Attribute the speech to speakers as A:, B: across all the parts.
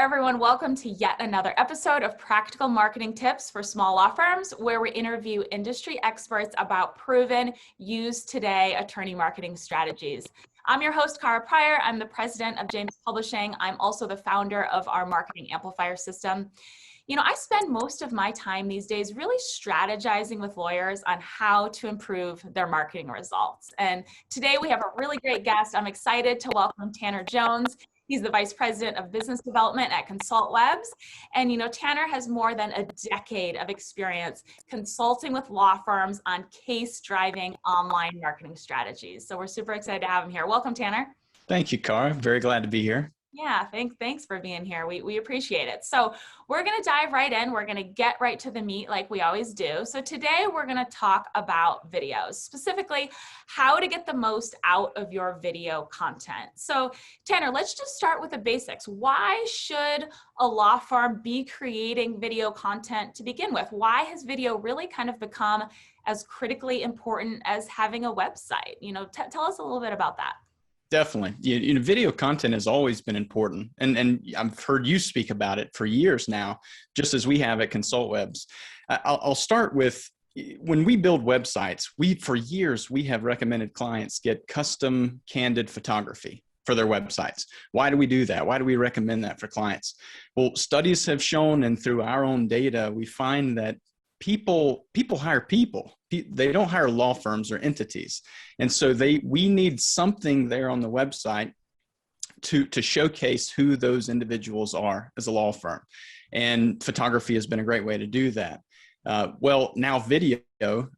A: everyone. Welcome to yet another episode of Practical Marketing Tips for Small Law Firms, where we interview industry experts about proven, used today attorney marketing strategies. I'm your host, Cara Pryor. I'm the president of James Publishing. I'm also the founder of our marketing amplifier system. You know, I spend most of my time these days really strategizing with lawyers on how to improve their marketing results. And today we have a really great guest. I'm excited to welcome Tanner Jones. He's the Vice President of Business Development at Consultwebs. And, you know, Tanner has more than a decade of experience consulting with law firms on case-driving online marketing strategies. So we're super excited to have him here. Welcome, Tanner.
B: Thank you, Cara. Very glad to be here.
A: Yeah, thanks for being here. We appreciate it. So we're going to dive right in. We're going to get right to the meat like we always do. So today we're going to talk about videos, specifically how to get the most out of your video content. So Tanner, let's just start with the basics. Why should a law firm be creating video content to begin with? Why has video really kind of become as critically important as having a website? You know, tell us a little bit about that.
B: Definitely. You know, video content has always been important. And I've heard you speak about it for years now, just as we have at Consultwebs. I'll start with, when we build websites, for years, we have recommended clients get custom candid photography for their websites. Why do we do that? Why do we recommend that for clients? Well, studies have shown, and through our own data, we find that people hire people. They don't hire law firms or entities. And so we need something there on the website to showcase who those individuals are as a law firm. And photography has been a great way to do that. Well, now video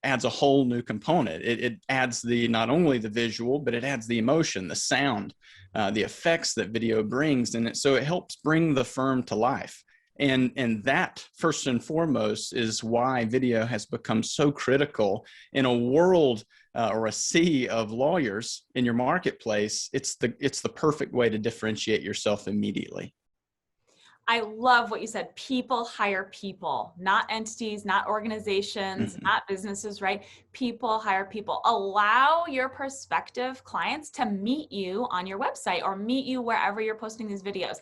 B: adds a whole new component. It adds not only the visual, but it adds the emotion, the sound, the effects that video brings. And so it helps bring the firm to life. And that, first and foremost, is why video has become so critical in a world or a sea of lawyers in your marketplace. It's the perfect way to differentiate yourself immediately.
A: I love what you said. People hire people, not entities, not organizations, not businesses, right? People hire people. Allow your prospective clients to meet you on your website or meet you wherever you're posting these videos.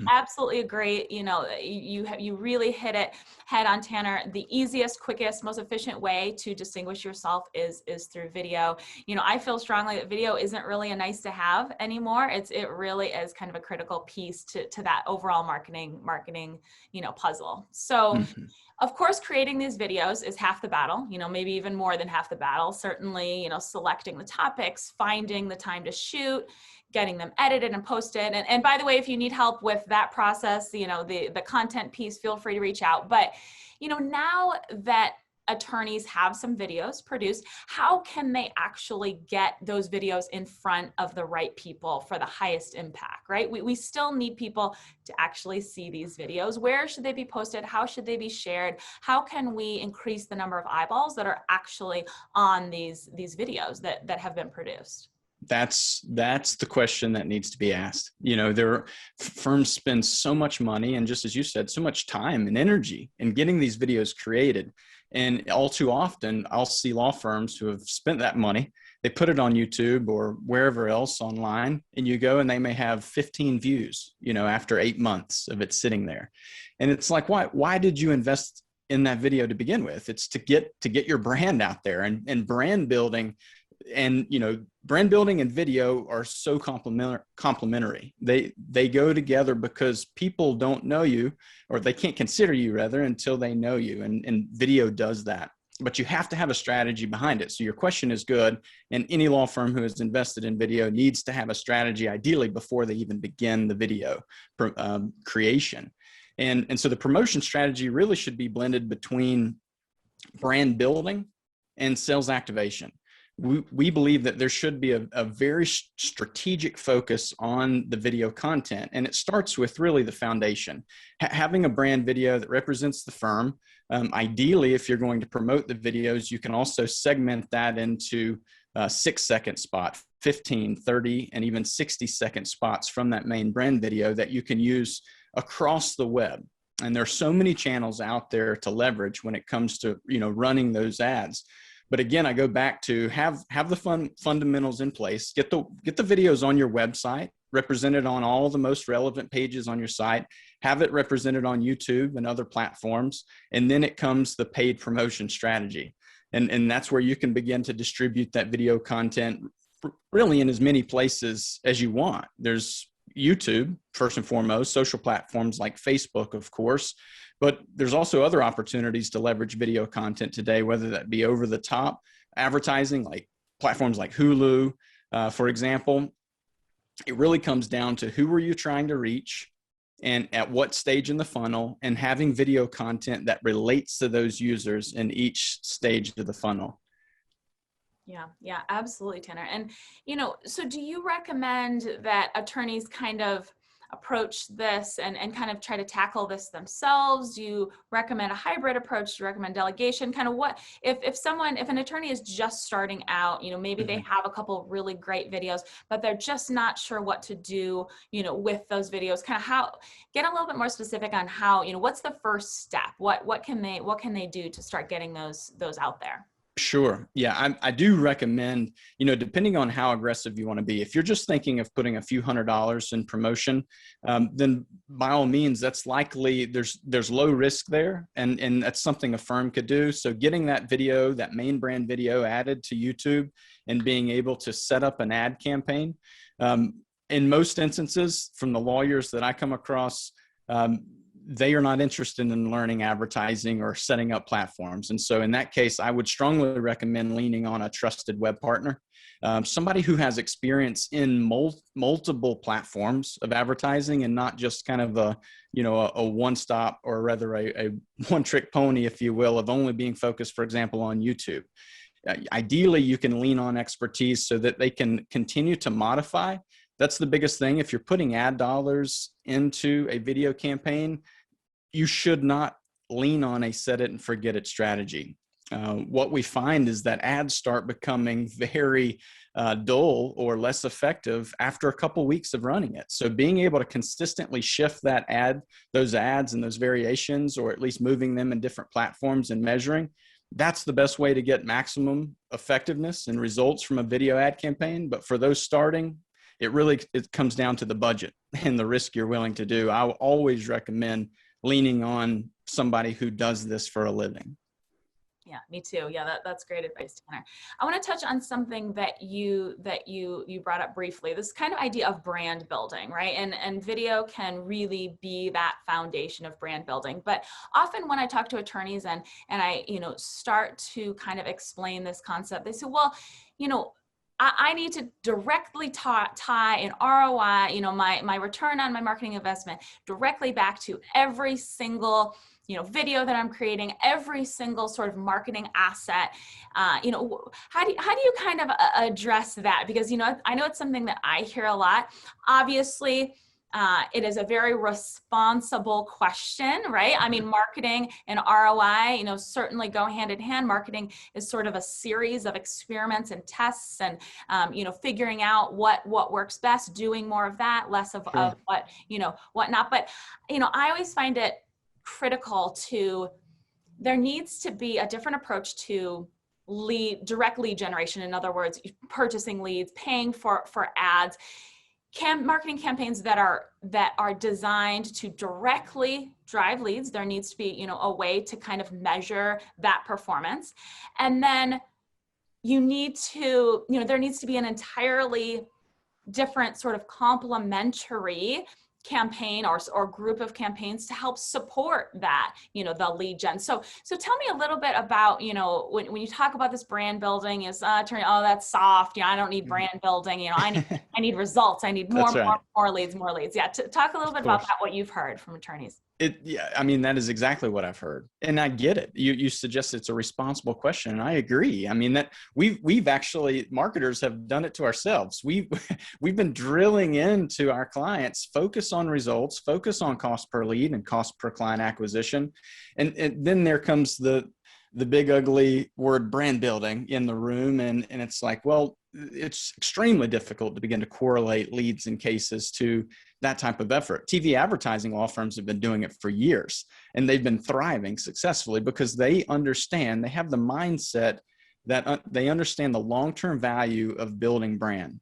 A: Absolutely agree. You know, you really hit it head on, Tanner. The easiest, quickest, most efficient way to distinguish yourself is through video. You know, I feel strongly that video isn't really a nice to have anymore. It really is kind of a critical piece to that overall marketing, you know, puzzle. So of course, creating these videos is half the battle, you know, maybe even more than half the battle. Certainly, you know, selecting the topics, finding the time to shoot, getting them edited and posted. And by the way, if you need help with that process, you know, the content piece, feel free to reach out. But, you know, now that attorneys have some videos produced, how can they actually get those videos in front of the right people for the highest impact, right? We still need people to actually see these videos. Where should they be posted? How should they be shared? How can we increase the number of eyeballs that are actually on these videos that have been produced?
B: That's the question that needs to be asked. You know, firms spend so much money and, just as you said, so much time and energy in getting these videos created. And all too often, I'll see law firms who have spent that money. They put it on YouTube or wherever else online, and you go and they may have 15 views, you know, after 8 months of it sitting there. And it's like, why did you invest in that video to begin with? It's to get your brand out there, and brand building. And, you know, brand building and video are so complementary. They go together because people don't know you, or they can't consider you rather, until they know you. And video does that. But you have to have a strategy behind it. So your question is good. And any law firm who has invested in video needs to have a strategy, ideally before they even begin the video creation. And so the promotion strategy really should be blended between brand building and sales activation. We believe that there should be a very strategic focus on the video content, and it starts with really the foundation. Having a brand video that represents the firm. Ideally, if you're going to promote the videos, you can also segment that into 6-second spot, 15, 30, and even 60-second spots from that main brand video that you can use across the web. And there are so many channels out there to leverage when it comes to, you know, running those ads. But again, I go back to have the fundamentals in place, get the videos on your website, represented on all the most relevant pages on your site, have it represented on YouTube and other platforms, and then it comes the paid promotion strategy. And that's where you can begin to distribute that video content really in as many places as you want. There's YouTube, first and foremost, social platforms like Facebook, of course, but there's also other opportunities to leverage video content today, whether that be over the top advertising, like platforms like Hulu, for example. It really comes down to who are you trying to reach and at what stage in the funnel, and having video content that relates to those users in each stage of the funnel.
A: Yeah, absolutely, Tanner. And, so do you recommend that attorneys kind of approach this and kind of try to tackle this themselves? Do you recommend a hybrid approach? Do you recommend delegation? Kind of what, if an attorney is just starting out, maybe they have a couple really great videos, but they're just not sure what to do, with those videos, kind of get a little bit more specific on how, what's the first step? What can they do to start getting those out there?
B: Sure. Yeah, I do recommend, depending on how aggressive you want to be, if you're just thinking of putting a few $100s in promotion, then by all means, that's likely there's low risk there. And that's something a firm could do. So getting that video, that main brand video added to YouTube and being able to set up an ad campaign. In most instances, from the lawyers that I come across, they are not interested in learning advertising or setting up platforms. And so in that case, I would strongly recommend leaning on a trusted web partner, somebody who has experience in multiple platforms of advertising and not just kind of a one-stop, or rather a one-trick pony, if you will, of only being focused, for example, on YouTube. Ideally, you can lean on expertise so that they can continue to modify. That's the biggest thing. If you're putting ad dollars into a video campaign, you should not lean on a set it and forget it strategy. What we find is that ads start becoming very dull or less effective after a couple weeks of running it. So being able to consistently shift those ads and those variations, or at least moving them in different platforms and measuring, that's the best way to get maximum effectiveness and results from a video ad campaign. But for those starting, it comes down to the budget and the risk you're willing to do. I will always recommend leaning on somebody who does this for a living.
A: Yeah, me too. Yeah, that's great advice, Tanner. I want to touch on something that you brought up briefly. This kind of idea of brand building, right? And video can really be that foundation of brand building. But often when I talk to attorneys and I start to kind of explain this concept, they say, well, I need to directly tie an ROI, my return on my marketing investment directly back to every single, video that I'm creating, every single sort of marketing asset. How do you kind of address that? Because, I know it's something that I hear a lot. Obviously, it is a very responsible question, right? I mean, marketing and ROI, certainly go hand in hand. Marketing is sort of a series of experiments and tests and, figuring out what works best, doing more of that, less of,
B: Sure.
A: of what not. But, I always find it critical there needs to be a different approach to direct lead generation. In other words, purchasing leads, paying for ads. Marketing campaigns that are designed to directly drive leads. There needs to be, a way to kind of measure that performance. And then there needs to be an entirely different sort of complementary campaign or group of campaigns to help support that, the lead gen. So tell me a little bit about, when you talk about this brand building is attorney, that's soft. I don't need brand building. I need results. I need more leads. Yeah. Talk a little bit about that, what you've heard from attorneys.
B: That is exactly what I've heard. And I get it. You suggest it's a responsible question. And I agree. I mean, that we've actually, marketers have done it to ourselves. We've been drilling into our clients, focus on results, focus on cost per lead and cost per client acquisition. And then there comes the big ugly word brand building in the room. And it's like, well, it's extremely difficult to begin to correlate leads and cases to that type of effort. TV advertising law firms have been doing it for years, and they've been thriving successfully because they have the mindset that they understand the long-term value of building brand.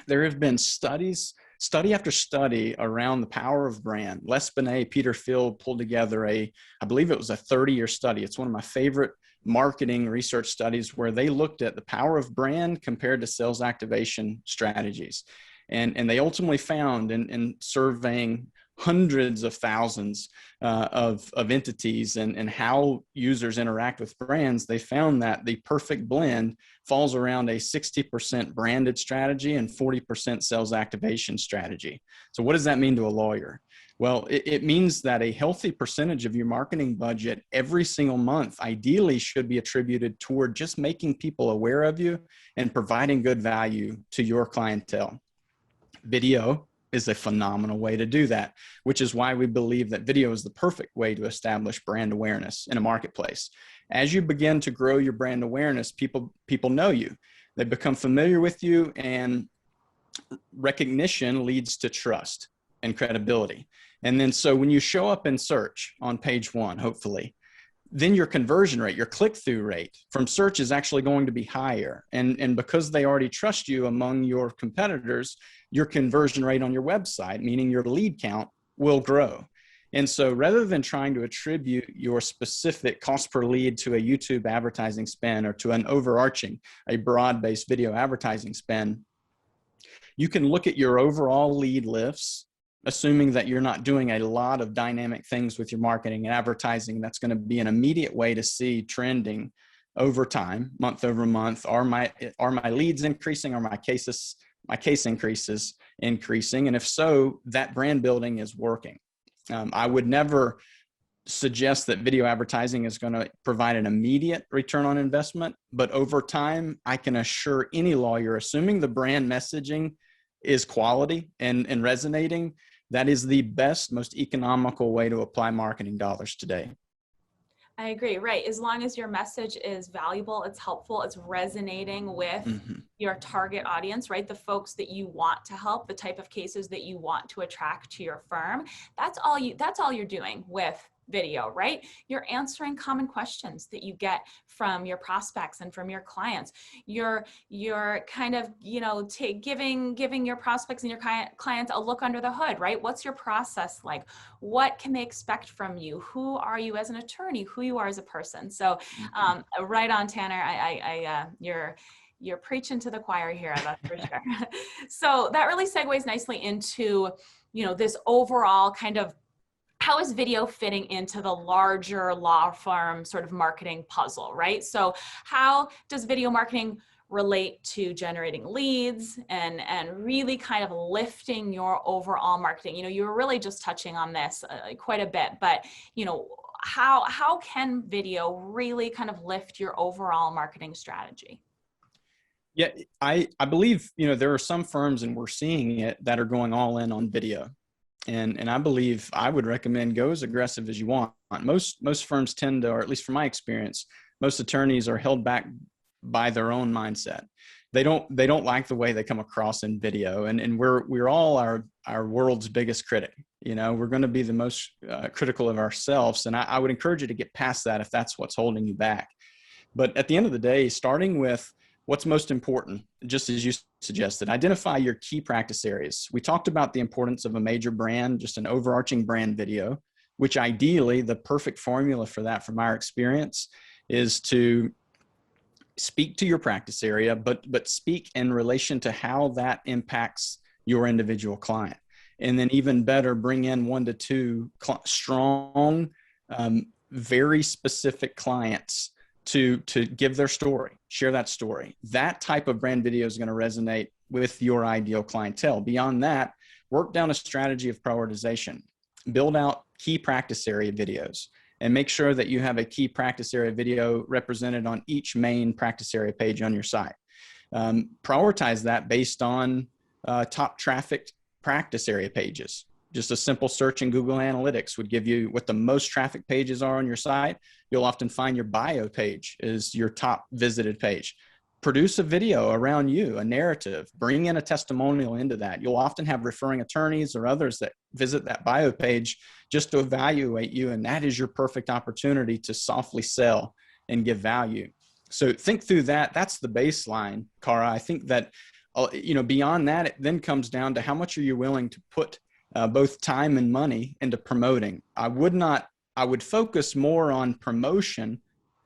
B: There have been studies study after study around the power of brand. Les Binet, Peter Field pulled together I believe it was a 30-year study. It's one of my favorite marketing research studies where they looked at the power of brand compared to sales activation strategies. And they ultimately found in surveying hundreds of thousands of entities and how users interact with brands, they found that the perfect blend falls around a 60% branded strategy and 40% sales activation strategy. So what does that mean to a lawyer? Well, it means that a healthy percentage of your marketing budget every single month ideally should be attributed toward just making people aware of you and providing good value to your clientele. Video is a phenomenal way to do that, which is why we believe that video is the perfect way to establish brand awareness in a marketplace. As you begin to grow your brand awareness, people know you. They become familiar with you, and recognition leads to trust and credibility. And then so when you show up in search on page one, hopefully, then your conversion rate, your click-through rate from search is actually going to be higher. And because they already trust you among your competitors, your conversion rate on your website, meaning your lead count, will grow. And so rather than trying to attribute your specific cost per lead to a YouTube advertising spend or to an overarching, a broad-based video advertising spend, you can look at your overall lead lifts, assuming that you're not doing a lot of dynamic things with your marketing and advertising. That's going to be an immediate way to see trending over time, month over month. Are my leads increasing? Are my case increases increasing? And if so, that brand building is working. I would never suggest that video advertising is going to provide an immediate return on investment, but over time, I can assure any lawyer, assuming the brand messaging is quality and resonating, that is the best, most economical way to apply marketing dollars today.
A: I agree. Right. As long as your message is valuable, it's helpful, it's resonating with your target audience, right? The folks that you want to help, the type of cases that you want to attract to your firm. That's all you're doing with video, right? You're answering common questions that you get from your prospects and from your clients. You're kind of, giving your prospects and your clients a look under the hood, right? What's your process like? What can they expect from you? Who are you as an attorney? Who you are as a person? So, right on, Tanner. You're preaching to the choir here, that's for sure. So that really segues nicely into, this overall kind of, how is video fitting into the larger law firm sort of marketing puzzle, right? So how does video marketing relate to generating leads and really kind of lifting your overall marketing? You were really just touching on this quite a bit, but how can video really kind of lift your overall marketing strategy?
B: Yeah, I believe, there are some firms, and we're seeing it, that are going all in on video. And I believe I would recommend go as aggressive as you want. Most firms tend to, or at least from my experience, most attorneys are held back by their own mindset. They don't like the way they come across in video. And we're all our world's biggest critic. We're going to be the most critical of ourselves. And I would encourage you to get past that if that's what's holding you back. But at the end of the day, starting with what's most important, just as you suggested, identify your key practice areas. We talked about the importance of a major brand, just an overarching brand video, which ideally the perfect formula for that from our experience is to speak to your practice area, but speak in relation to how that impacts your individual client. And then even better, bring in 1 to 2 strong, very specific clients to give their story, share that story. That type of brand video is going to resonate with your ideal clientele. Beyond that, work down a strategy of prioritization. Build out key practice area videos and make sure that you have a key practice area video represented on each main practice area page on your site. Prioritize that based on top trafficked practice area pages. Just a simple search in Google Analytics would give you what the most traffic pages are on your site. You'll often find your bio page is your top visited page. Produce a video around you, a narrative, bring in a testimonial into that. You'll often have referring attorneys or others that visit that bio page just to evaluate you. And that is your perfect opportunity to softly sell and give value. So think through that. That's the baseline, Cara. I think that beyond that, it then comes down to how much are you willing to put both time and money into promoting. I would focus more on promotion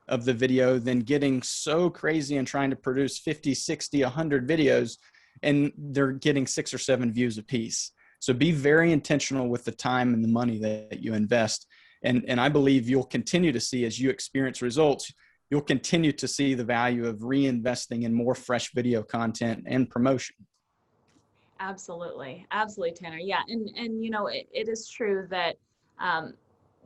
B: of the video than getting so crazy and trying to produce 50, 60, 100 videos and they're getting 6 or 7 views a piece. So be very intentional with the time and the money that you invest. And I believe you'll continue to see, as you experience results, you'll continue to see the value of reinvesting in more fresh video content and promotion.
A: Absolutely. Absolutely, Tanner. Yeah. And it is true that,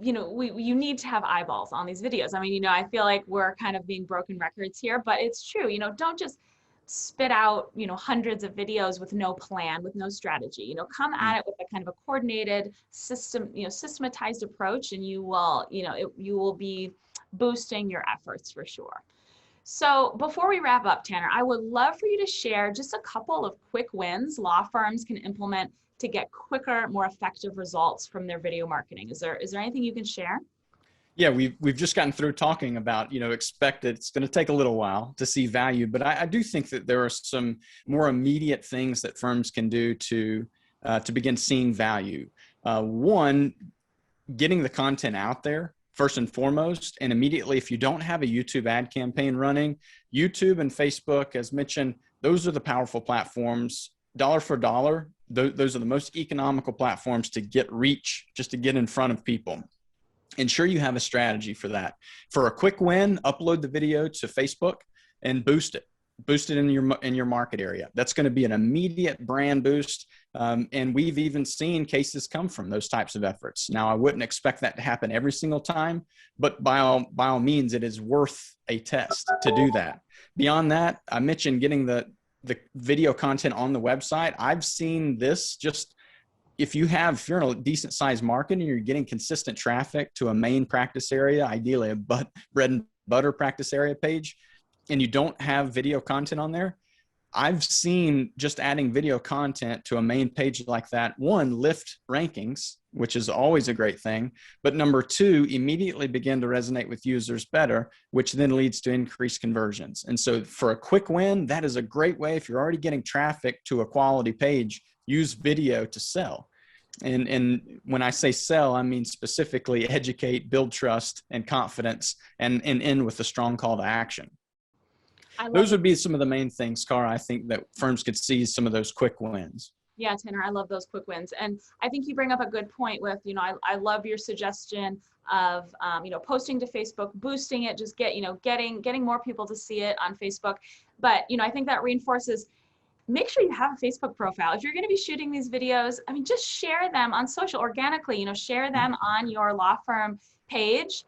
A: you need to have eyeballs on these videos. I mean, I feel like we're kind of being broken records here, but it's true. Don't just spit out, hundreds of videos with no plan, with no strategy. Come at it with a kind of a coordinated systematized approach, and you will be boosting your efforts for sure. So before we wrap up, Tanner, I would love for you to share just a couple of quick wins law firms can implement to get quicker, more effective results from their video marketing. Is there anything you can share?
B: Yeah, we've just gotten through talking about, expected. It's going to take a little while to see value, but I do think that there are some more immediate things that firms can do to begin seeing value. One, getting the content out there first and foremost, and immediately, if you don't have a YouTube ad campaign running, YouTube and Facebook, as mentioned, those are the powerful platforms. Dollar for dollar, those are the most economical platforms to get reach, just to get in front of people. Ensure you have a strategy for that. For a quick win, upload the video to Facebook and boost it. Boost it in your market area. That's going to be an immediate brand boost. And we've even seen cases come from those types of efforts. Now, I wouldn't expect that to happen every single time, but by all means, it is worth a test to do that. Beyond that, I mentioned getting the video content on the website. I've seen this just, if you're in a decent sized market and you're getting consistent traffic to a main practice area, ideally a bread and butter practice area page, and you don't have video content on there, I've seen just adding video content to a main page like that, one, lift rankings, which is always a great thing, but number two, immediately begin to resonate with users better, which then leads to increased conversions. And so for a quick win, that is a great way. If you're already getting traffic to a quality page, use video to sell. And when I say sell, I mean specifically educate, build trust and confidence, and end with a strong call to action. Those would be some of the main things, Cara, I think that firms could seize some of those quick wins.
A: Yeah, Tanner, I love those quick wins. And I think you bring up a good point with, I love your suggestion of, posting to Facebook, boosting it, just getting more people to see it on Facebook. But, I think that reinforces, make sure you have a Facebook profile. If you're going to be shooting these videos, just share them on social organically, share them on your law firm page.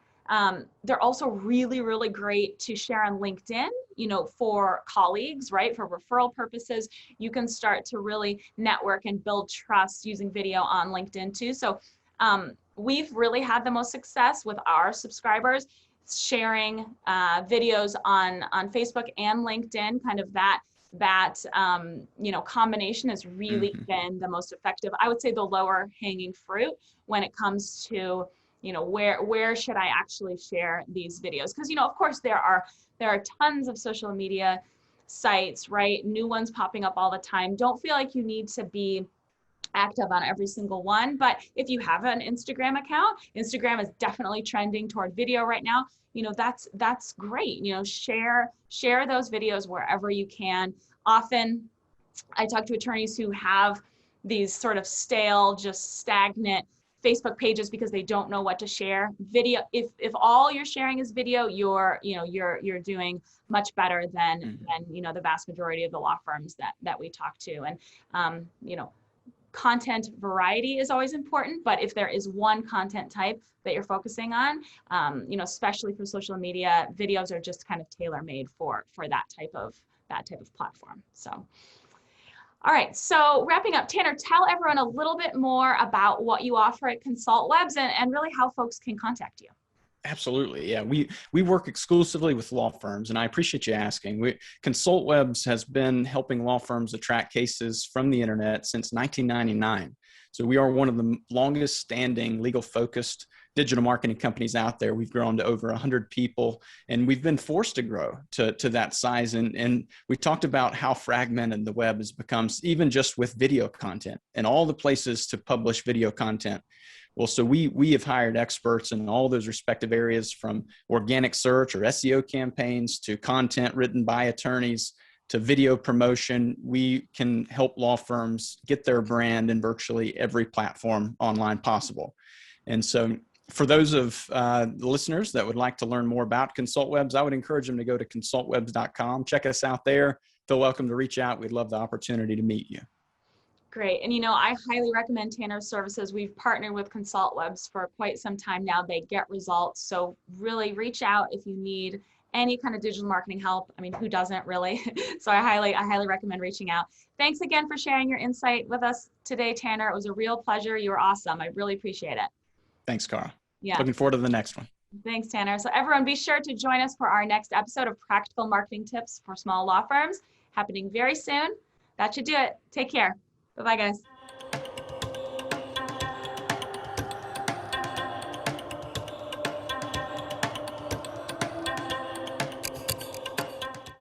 A: They're also really, really great to share on LinkedIn, for colleagues, right? For referral purposes, you can start to really network and build trust using video on LinkedIn too. So we've really had the most success with our subscribers sharing videos on Facebook and LinkedIn. Kind of that combination has really been the most effective. I would say the lower hanging fruit when it comes to where should I actually share these videos? Because, of course, there are tons of social media sites, right? New ones popping up all the time. Don't feel like you need to be active on every single one. But if you have an Instagram account, Instagram is definitely trending toward video right now. That's great. Share those videos wherever you can. Often I talk to attorneys who have these sort of stale, just stagnant Facebook pages because they don't know what to share. Video, if all you're sharing is video, you're doing much better than the vast majority of the law firms that we talk to. And content variety is always important, but if there is one content type that you're focusing on, especially for social media, videos are just kind of tailor-made for that type of platform. So. All right, so wrapping up, Tanner, tell everyone a little bit more about what you offer at Consultwebs and really how folks can contact you.
B: Absolutely. Yeah, we work exclusively with law firms, and I appreciate you asking. Consultwebs has been helping law firms attract cases from the internet since 1999. So we are one of the longest standing legal focused digital marketing companies out there. We've grown to over 100 people, and we've been forced to grow to that size. And we talked about how fragmented the web has become, even just with video content and all the places to publish video content. Well, so we have hired experts in all those respective areas, from organic search or SEO campaigns to content written by attorneys to video promotion. We can help law firms get their brand in virtually every platform online possible. And so for those of the listeners that would like to learn more about Consultwebs, I would encourage them to go to consultwebs.com. Check us out there. Feel welcome to reach out. We'd love the opportunity to meet you.
A: Great. And, you know, I highly recommend Tanner's services. We've partnered with Consultwebs for quite some time now. They get results. So really reach out if you need any kind of digital marketing help. I mean, who doesn't really? So I highly recommend reaching out. Thanks again for sharing your insight with us today, Tanner. It was a real pleasure. You were awesome. I really appreciate it.
B: Thanks, Carl.
A: Yeah.
B: Looking forward to the next one.
A: Thanks, Tanner. So everyone, be sure to join us for our next episode of Practical Marketing Tips for Small Law Firms, happening very soon. That should do it. Take care. Bye-bye, guys.